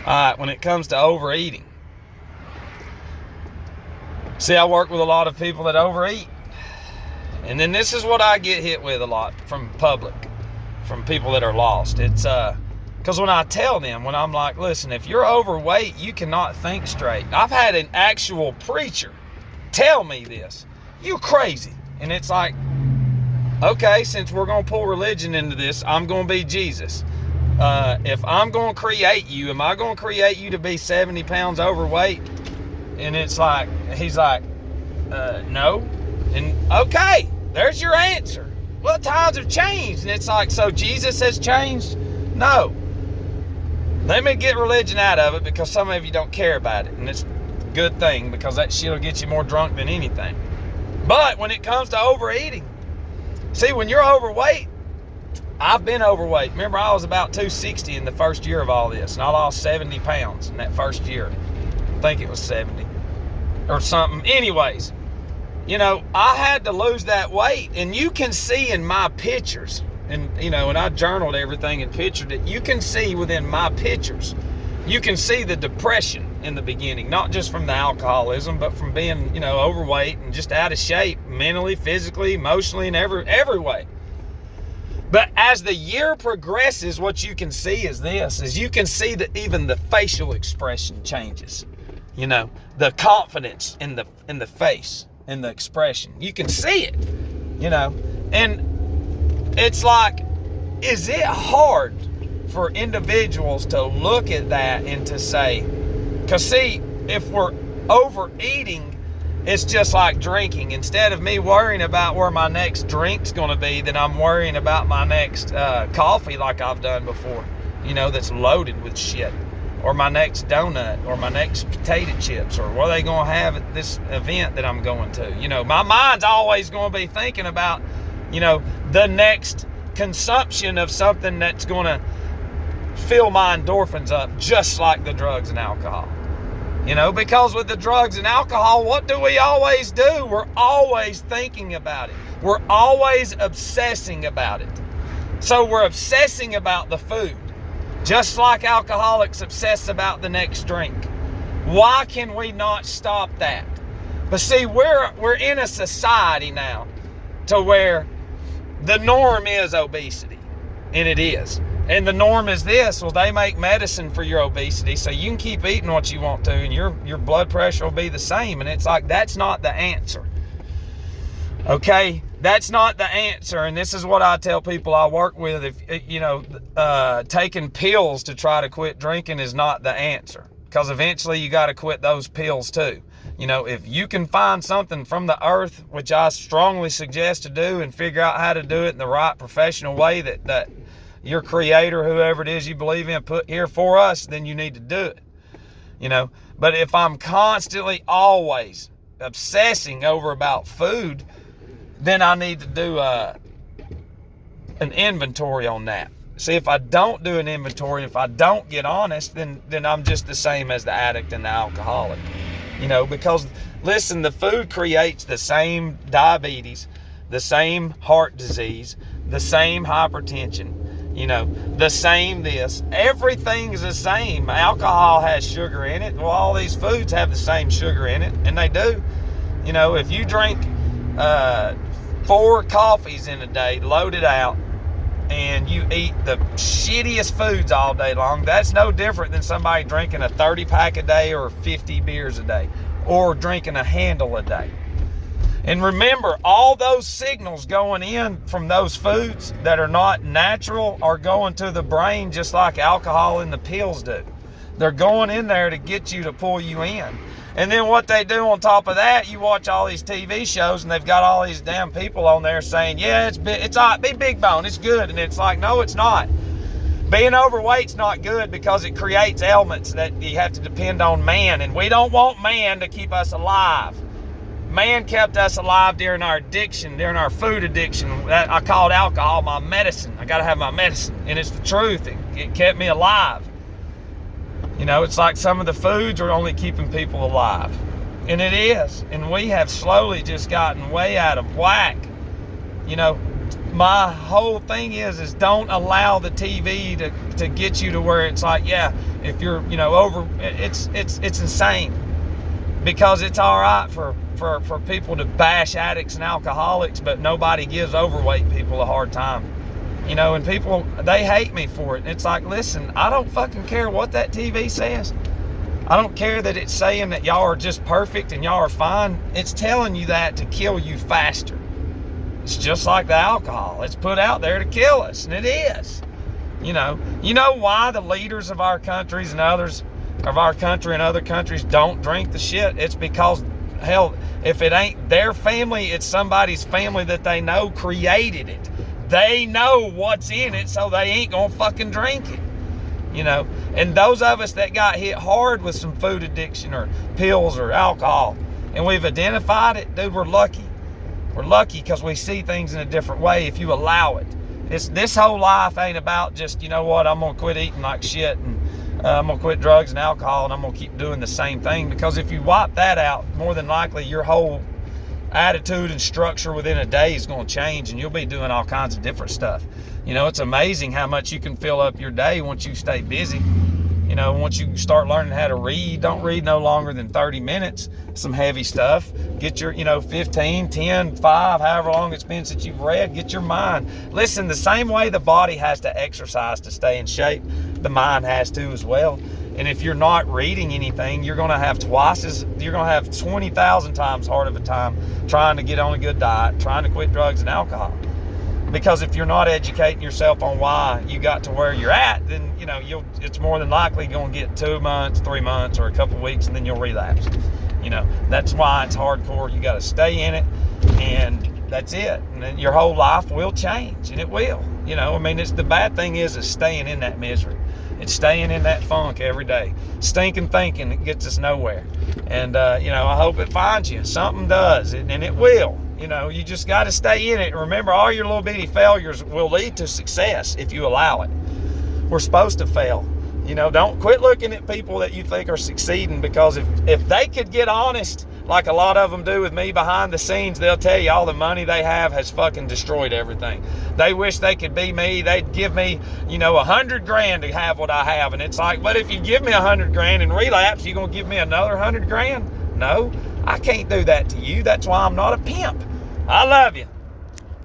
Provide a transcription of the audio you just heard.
When it comes to overeating. See, I work with a lot of people that overeat. And then this is what I get hit with a lot from public, from people that are lost. It's because when I tell them, when I'm like, listen, if you're overweight, you cannot think straight. I've had an actual preacher tell me this. You crazy. And it's like, okay, since we're going to pull religion into this, I'm going to be Jesus. If I'm going to create you, am I going to create you to be 70 pounds overweight? And it's like, he's like, no. And okay, there's your answer. Well, times have changed. And it's like, so Jesus has changed? No. Let me get religion out of it, because some of you don't care about it. And it's a good thing, because that shit will get you more drunk than anything. But when it comes to overeating, see, when you're overweight, I've been overweight. Remember, I was about 260 in the first year of all this, and I lost 70 pounds in that first year. I think it was 70 or something. Anyways, I had to lose that weight, and you can see in my pictures, and and I journaled everything and pictured it. You can see within my pictures, you can see the depression in the beginning, not just from the alcoholism, but from being, overweight and just out of shape, mentally, physically, emotionally, in every way. But as the year progresses, what you can see is you can see that even the facial expression changes. The confidence in the face, in the expression. You can see it, and it's like, is it hard for individuals to look at that and to say, because see, if we're overeating, it's just like drinking. Instead of me worrying about where my next drink's going to be, then I'm worrying about my next coffee, like I've done before, that's loaded with shit. Or my next donut, or my next potato chips, or what are they going to have at this event that I'm going to. My mind's always going to be thinking about, the next consumption of something that's going to fill my endorphins up, just like the drugs and alcohol. Because with the drugs and alcohol, what do we always do? We're always thinking about it. We're always obsessing about it. So we're obsessing about the food, just like alcoholics obsess about the next drink. Why can we not stop that? But see, we're in a society now to where the norm is obesity, and it is. And the norm is this: well, they make medicine for your obesity, so you can keep eating what you want to, and your blood pressure will be the same. And it's like, that's not the answer. Okay, that's not the answer. And this is what I tell people I work with: if taking pills to try to quit drinking is not the answer, because eventually you got to quit those pills too. If you can find something from the earth, which I strongly suggest to do, and figure out how to do it in the right professional way that your creator, whoever it is you believe in, put here for us, then you need to do it. But if I'm constantly always obsessing over about food, then I need to do an inventory on that. See, if I don't do an inventory, if I don't get honest, then I'm just the same as the addict and the alcoholic. Because listen, the food creates the same diabetes, the same heart disease, the same hypertension, the same this. Everything's the same. Alcohol has sugar in it. Well, all these foods have the same sugar in it, and they do. If you drink 4 coffees in a day, loaded out, and you eat the shittiest foods all day long, that's no different than somebody drinking a 30-pack a day or 50 beers a day, or drinking a handle a day. And remember, all those signals going in from those foods that are not natural are going to the brain just like alcohol and the pills do. They're going in there to get you, to pull you in. And then what they do on top of that, you watch all these TV shows and they've got all these damn people on there saying, yeah, it's big bone, it's good. And it's like, no, it's not. Being overweight's not good, because it creates ailments that you have to depend on man. And we don't want man to keep us alive. Man kept us alive during our addiction, during our food addiction. I called alcohol my medicine. I got to have my medicine. And it's the truth. It kept me alive. It's like some of the foods are only keeping people alive. And it is. And we have slowly just gotten way out of whack. My whole thing is don't allow the TV to get you to where it's like, yeah, If you're, it's insane, because it's all right for people to bash addicts and alcoholics, but nobody gives overweight people a hard time. And people, they hate me for it. And it's like, listen, I don't fucking care what that TV says. I don't care that it's saying that y'all are just perfect and y'all are fine. It's telling you that to kill you faster. It's just like the alcohol. It's put out there to kill us, and it is. You know why the leaders of our countries and others of our country and other countries don't drink the shit? It's because, hell, if it ain't their family, it's somebody's family that they know created it. They know what's in it, so they ain't gonna fucking drink it. And those of us that got hit hard with some food addiction or pills or alcohol, and we've identified it, dude, we're lucky. We're lucky because we see things in a different way if you allow it. This whole life ain't about just, I'm gonna quit eating like shit, and I'm gonna quit drugs and alcohol, and I'm gonna keep doing the same thing. Because if you wipe that out, more than likely your whole attitude and structure within a day is going to change, and you'll be doing all kinds of different stuff. It's amazing how much you can fill up your day once you stay busy. Once you start learning how to read, don't read no longer than 30 minutes, some heavy stuff. Get your, 15, 10, 5, however long it's been since you've read, get your mind. Listen, the same way the body has to exercise to stay in shape, the mind has to as well. And if you're not reading anything, you're going to have 20,000 times harder of a time trying to get on a good diet, trying to quit drugs and alcohol. Because if you're not educating yourself on why you got to where you're at, then, it's more than likely going to get 2 months, 3 months, or a couple weeks, and then you'll relapse. That's why it's hardcore. You got to stay in it, and that's it. And then your whole life will change, and it will. It's the bad thing is staying in that misery. It's staying in that funk every day. Stinking thinking, it gets us nowhere. And, I hope it finds you. Something does, and it will. You just got to stay in it. Remember, all your little bitty failures will lead to success if you allow it. We're supposed to fail. Don't quit looking at people that you think are succeeding, because if they could get honest, like a lot of them do with me behind the scenes, they'll tell you all the money they have has fucking destroyed everything. They wish they could be me. They'd give me, $100,000 to have what I have. And it's like, but if you give me $100,000 and relapse, you gonna give me another $100,000? No, I can't do that to you. That's why I'm not a pimp. I love you.